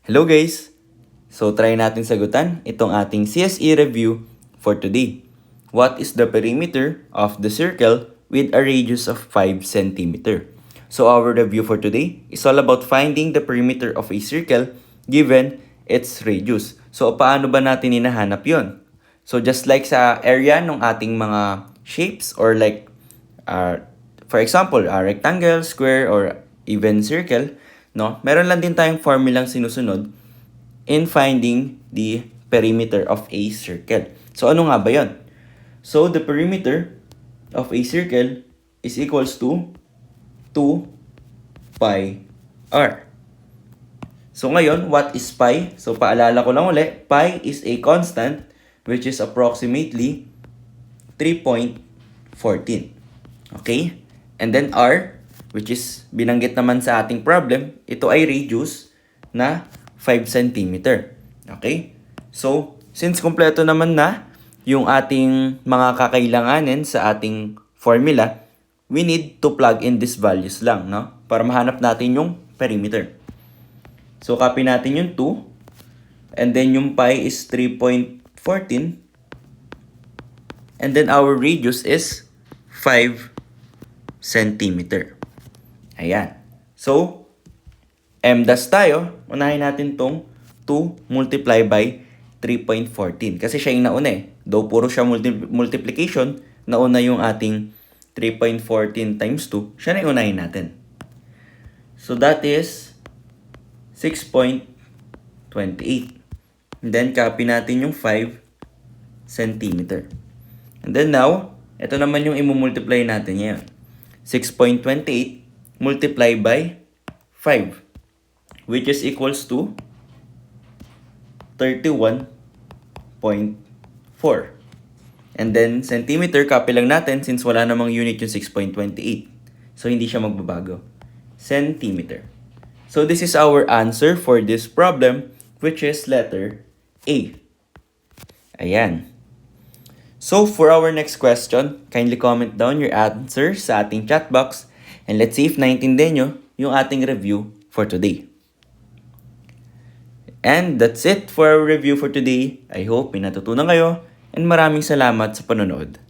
Hello guys! So try natin sagutan itong ating CSE review for today. What is the perimeter of the circle with a radius of 5 cm? So our review for today is all about finding the perimeter of a circle given its radius. So paano ba natin hinahanap yon? So just like sa area ng ating mga shapes or like for example, a rectangle, square, or even circle, no? Meron lang din tayong formulang sinusunod in finding the perimeter of a circle. So ano nga ba 'yon? So the perimeter of a circle is equals to 2 pi r. So ngayon, what is pi? So paalala ko lang uli, pi is a constant which is approximately 3.14. Okay? And then r, which is binanggit naman sa ating problem, ito ay radius na 5 cm. Okay? So, since kompleto naman na yung ating mga kakailanganin sa ating formula, we need to plug in these values lang, no? Para mahanap natin yung perimeter. So, copy natin yung 2. And then yung pi is 3.14. And then our radius is 5 centimeter. Ayan. So, m das tayo. Unahin natin tong 2 multiply by 3.14. Kasi siya yung nauna eh. Though puro siya multiplication, nauna yung ating 3.14 times 2. Siya na yung unahin natin. So, that is 6.28. And then, copy natin yung 5 centimeter. And then now, ito naman yung imumultiply natin ngayon. 6.28 multiplied by 5, which is equals to 31.4. And then, centimeter, copy lang natin since wala namang unit yung 6.28. So, hindi siya magbabago. Centimeter. So, this is our answer for this problem, which is letter A. Ayan. So, for our next question, kindly comment down your answer sa ating chat box and let's see if naintindihan nyo yung ating review for today. And that's it for our review for today. I hope may natutunan kayo and maraming salamat sa panonood.